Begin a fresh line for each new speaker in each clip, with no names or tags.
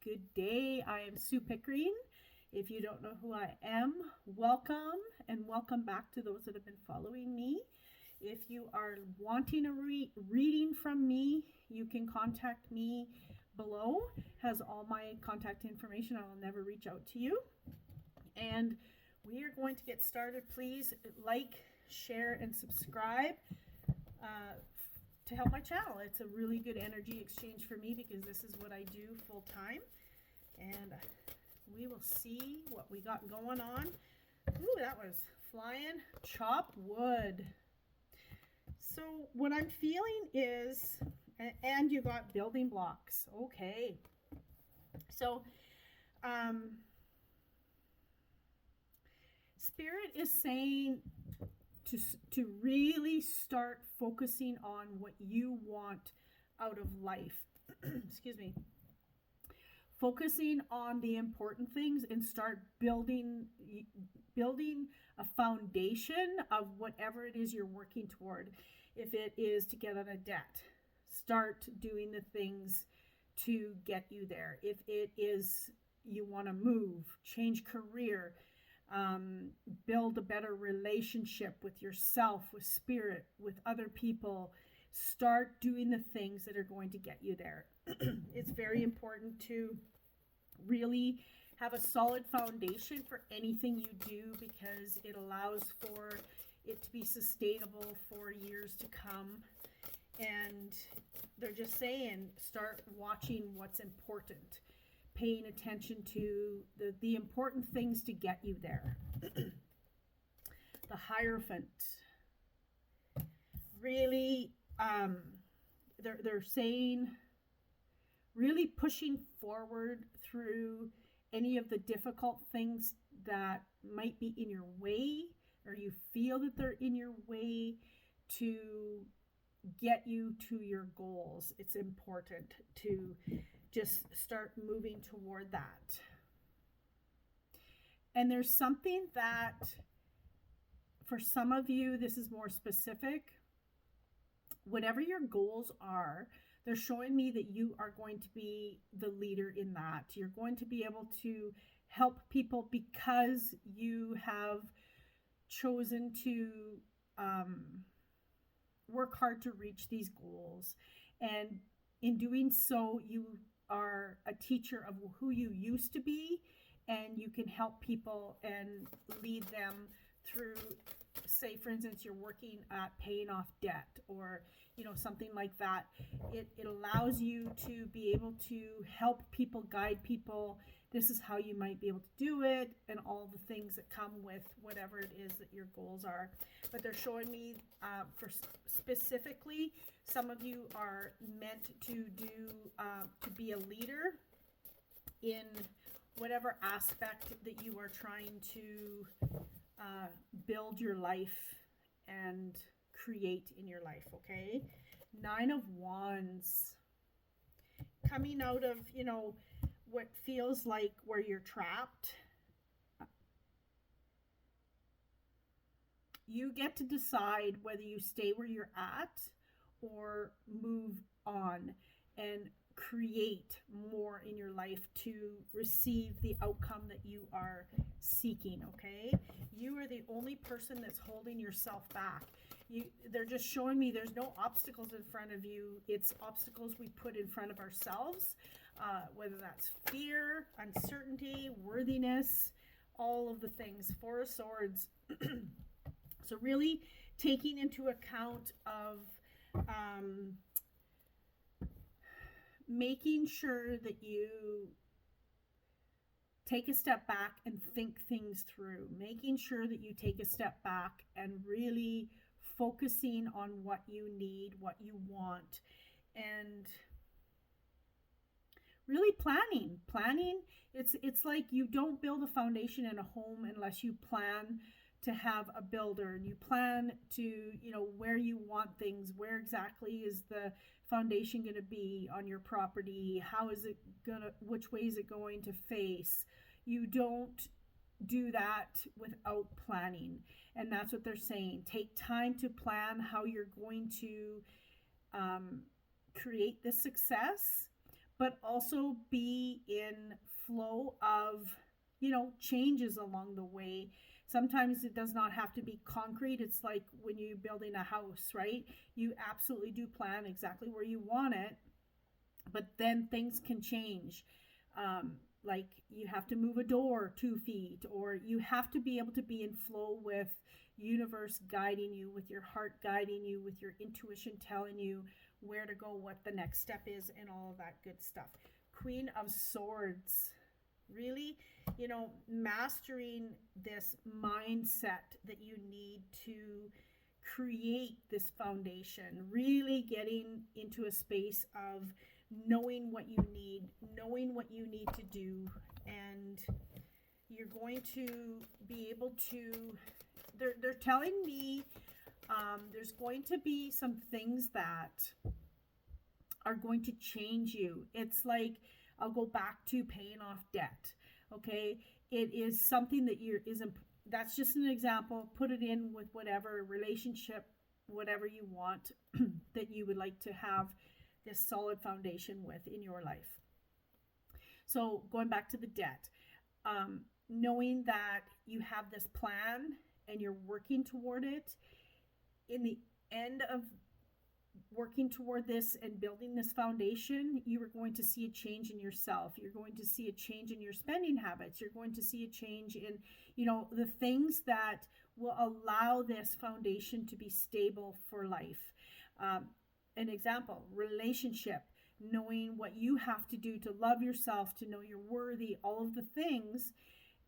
Good day. I am Sue Pickering. If you don't know who I am, welcome and welcome back to those that have been following me. If you are wanting a reading from me, you can contact me below. Has all my contact information. I will never reach out to you. And we are going to get started. Please like, share, and subscribe. To help my channel. It's a really good energy exchange for me because this is what I do full time. And we will see what we got going on. Ooh, that was flying. Chop wood. So what I'm feeling is, and you got building blocks. Okay. So, Spirit is saying to really start focusing on what you want out of life. Excuse me. Focusing on the important things and start building a foundation of whatever it is you're working toward. If it is to get out of debt, start doing the things to get you there. If it is you want to move, change career, build a better relationship with yourself, with spirit, with other people. Start doing the things that are going to get you there. It's very important to really have a solid foundation for anything you do because it allows for it to be sustainable for years to come. And they're just saying, start watching what's important. Paying attention to the important things to get you there. The Hierophant. Really, they're saying, really pushing forward through any of the difficult things that might be in your way, or you feel that they're in your way, to get you to your goals. It's important to just start moving toward that. And there's something that, for some of you, this is more specific. Whatever your goals are, they're showing me that you are going to be the leader in that. You're going to be able to help people because you have chosen to work hard to reach these goals. And in doing so, you are a teacher of who you used to be, and you can help people and lead them through, say for instance, you're working at paying off debt or something like that. It allows you to be able to help people, guide people. This is how you might be able to do it, and all the things that come with whatever it is that your goals are. But they're showing me for specifically, some of you are meant to do to be a leader in whatever aspect that you are trying to build your life and create in your life. Okay, 9 of Wands, coming out of what feels like where you're trapped. You get to decide whether you stay where you're at or move on and create more in your life to receive the outcome that you are seeking. Okay, you are the only person that's holding yourself back. They're just showing me there's no obstacles in front of you. It's obstacles we put in front of ourselves, whether that's fear, uncertainty, worthiness, all of the things. 4 of Swords. So really taking into account of making sure that you take a step back and think things through, making sure that you take a step back and really focusing on what you need, what you want, and really planning. It's like you don't build a foundation in a home unless you plan to have a builder, and you plan to, where you want things, where exactly is the foundation going to be on your property, which way is it going to face. You don't do that without planning, and that's what they're saying. Take time to plan how you're going to create this success, but also be in flow of, changes along the way. Sometimes it does not have to be concrete. It's like when you're building a house, right? You absolutely do plan exactly where you want it, but then things can change. Um, like you have to move a door 2 feet, or you have to be able to be in flow with universe guiding you, with your heart guiding you, with your intuition telling you where to go, what the next step is, and all of that good stuff. Queen of Swords. Really, mastering this mindset that you need to create this foundation, really getting into a space of knowing what you need, knowing what you need to do, and you're going to be able to, they're telling me there's going to be some things that are going to change you. It's like, I'll go back to paying off debt. Okay, it is something that that's just an example. Put it in with whatever relationship, whatever you want that you would like to have this solid foundation with in your life. So going back to the debt, knowing that you have this plan and you're working toward it, in the end of working toward this and building this foundation, you are going to see a change in yourself. You're going to see a change in your spending habits. You're going to see a change in, the things that will allow this foundation to be stable for life. An example, relationship, knowing what you have to do to love yourself, to know you're worthy, all of the things.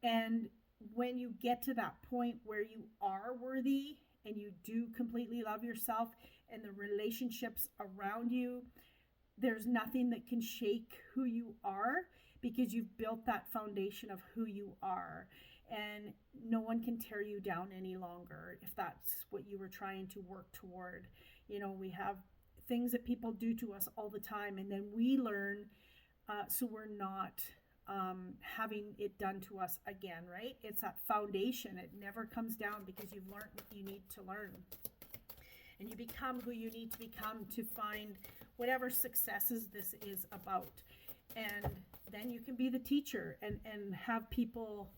And when you get to that point where you are worthy and you do completely love yourself, and the relationships around you, there's nothing that can shake who you are, because you've built that foundation of who you are, and no one can tear you down any longer if that's what you were trying to work toward. We have things that people do to us all the time, and then we learn, so we're not having it done to us again, right? It's that foundation. It never comes down because you've learned what you need to learn. And you become who you need to become to find whatever successes this is about. And then you can be the teacher and have people,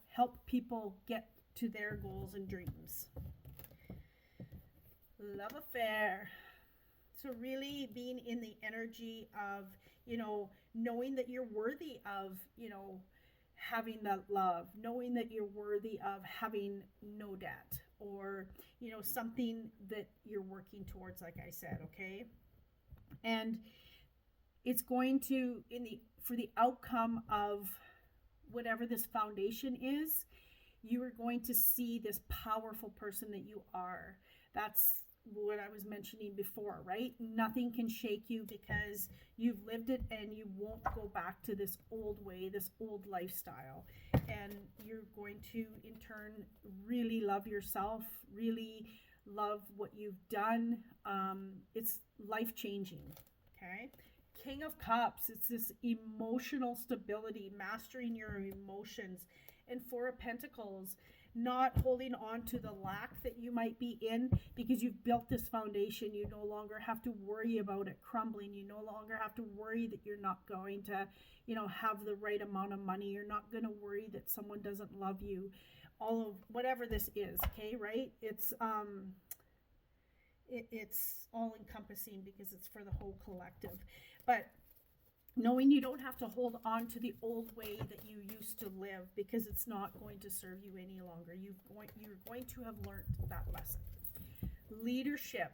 help people get to their goals and dreams. Love affair. So really being in the energy of, knowing that you're worthy of, having that love, knowing that you're worthy of having no debt, or something that you're working towards, like I said. Okay, and it's going to, for the outcome of whatever this foundation is, you are going to see this powerful person that you are. That's what I was mentioning before, right? Nothing can shake you because you've lived it, and you won't go back to this old way, this old lifestyle. And you're going to, in turn, really love yourself, really love what you've done. It's life-changing, okay? King of Cups, it's this emotional stability, mastering your emotions. And Four of Pentacles, not holding on to the lack that you might be in, because you've built this foundation. You no longer have to worry about it crumbling. You no longer have to worry that you're not going to, have the right amount of money. You're not going to worry that someone doesn't love you. All of whatever this is, okay, right? It's it's all encompassing because it's for the whole collective. But knowing you don't have to hold on to the old way that you used to live, because it's not going to serve you any longer. You're going to have learned that lesson. Leadership,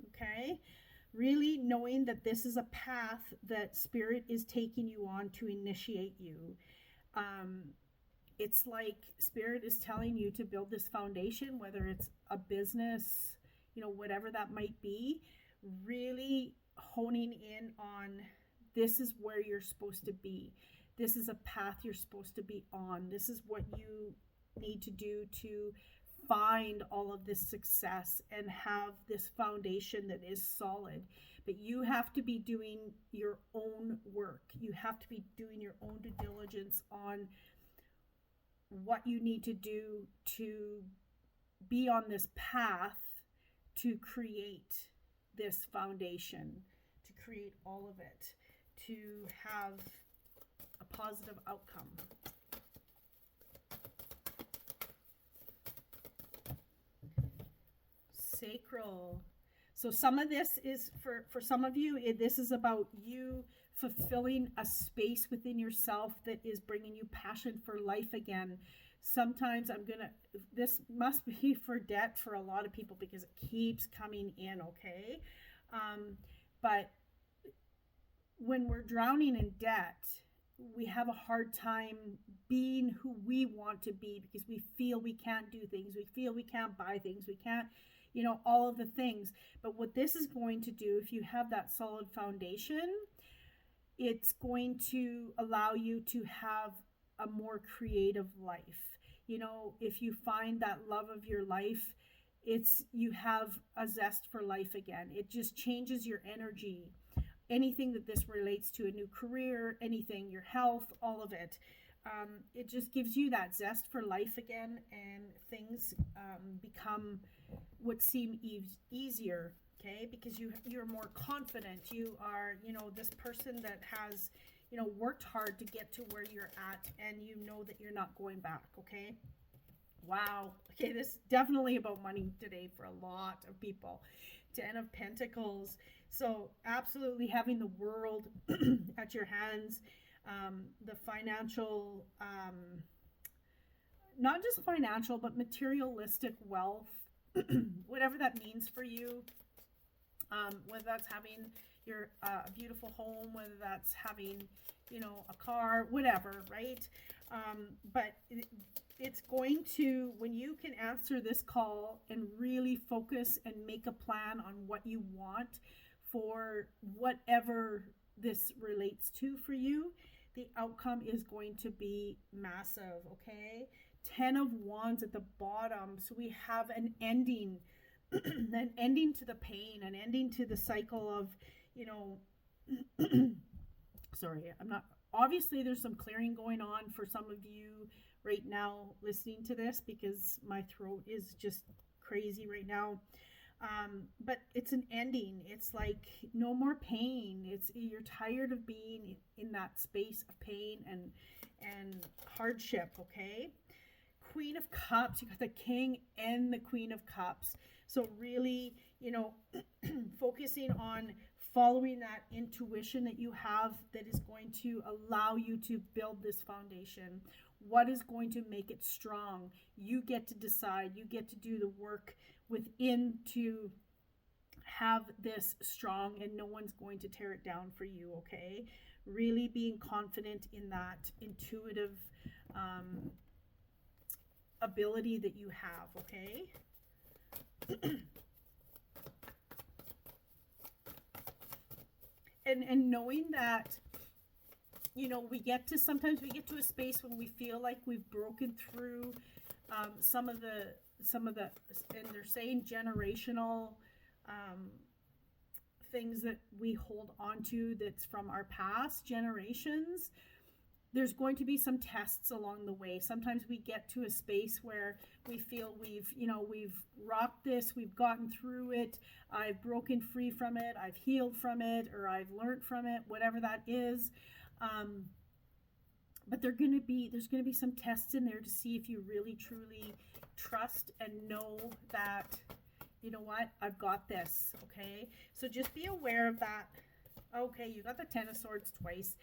okay? Really knowing that this is a path that Spirit is taking you on to initiate you. It's like Spirit is telling you to build this foundation, whether it's a business, whatever that might be, really honing in on, this is where you're supposed to be. This is a path you're supposed to be on. This is what you need to do to find all of this success and have this foundation that is solid. But you have to be doing your own work. You have to be doing your own due diligence on what you need to do to be on this path to create this foundation, to create all of it, to have a positive outcome. Sacral. So some of this is for some of you, this is about you fulfilling a space within yourself that is bringing you passion for life again. Sometimes this must be for debt for a lot of people because it keeps coming in, okay? But when we're drowning in debt, we have a hard time being who we want to be because we feel we can't do things. We feel we can't buy things. We can't, all of the things. But what this is going to do, if you have that solid foundation, it's going to allow you to have a more creative life. If you find that love of your life, you have a zest for life again. It just changes your energy. Anything that this relates to, a new career, anything, your health, all of it. It just gives you that zest for life again, and things become what seem easier, okay? Because you're more confident. You are, this person that has, worked hard to get to where you're at, and you know that you're not going back, okay? Wow. Okay, this is definitely about money today for a lot of people. 10 of Pentacles. So absolutely having the world at your hands, the financial, not just financial, but materialistic wealth, whatever that means for you, whether that's having your beautiful home, whether that's having, a car, whatever, right? But it's going to, when you can answer this call and really focus and make a plan on what you want for whatever this relates to for you, the outcome is going to be massive, okay? 10 of Wands at the bottom. So we have an ending, an ending to the pain, an ending to the cycle of, sorry, obviously there's some clearing going on for some of you right now listening to this because my throat is just crazy right now. But it's an ending. It's like no more pain. You're tired of being in that space of pain and hardship, okay? Queen of Cups, you got the King and the Queen of Cups. So really, focusing on following that intuition that you have that is going to allow you to build this foundation. What is going to make it strong? You get to decide. You get to do the work within to have this strong, and no one's going to tear it down for you, okay? Really being confident in that intuitive ability that you have, okay? and knowing that, sometimes we get to a space when we feel like we've broken through some of the, and they're saying generational things that we hold on to that's from our past generations. There's going to be some tests along the way. Sometimes we get to a space where we feel we've rocked this, we've gotten through it, I've broken free from it, I've healed from it, or I've learned from it, whatever that is. But there's going to be some tests in there to see if you really truly trust and know that, I've got this, okay? So just be aware of that. Okay, you got the Ten of Swords twice.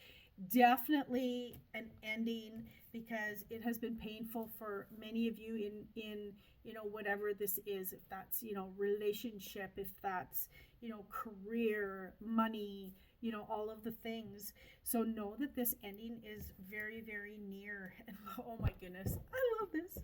Definitely an ending, because it has been painful for many of you in whatever this is, if that's relationship, if that's career, money, all of the things. So know that this ending is very, very near. And oh my goodness, I love this.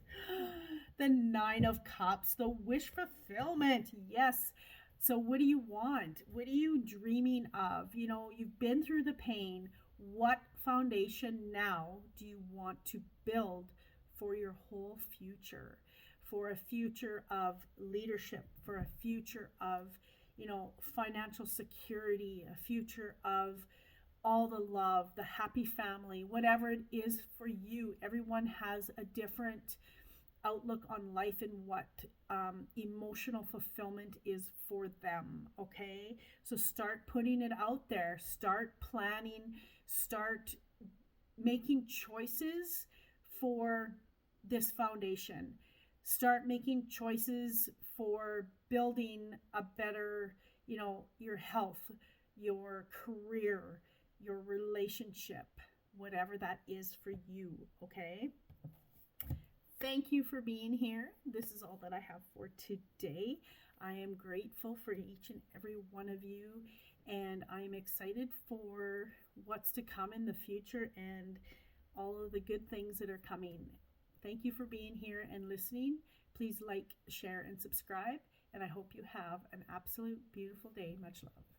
The Nine of Cups, the wish fulfillment. Yes. So what do you want? What are you dreaming of? You've been through the pain. What foundation now do you want to build for your whole future? For a future of leadership, for a future of, financial security, a future of all the love, the happy family, whatever it is for you. Everyone has a different outlook on life and what emotional fulfillment is for them. Okay, so start putting it out there, start planning, start making choices for this foundation, start making choices for building a better, your health, your career, your relationship, whatever that is for you. Okay, thank you for being here. This is all that I have for today. I am grateful for each and every one of you, and I'm excited for what's to come in the future and all of the good things that are coming. Thank you for being here and listening. Please like, share, and subscribe, and I hope you have an absolute beautiful day. Much love.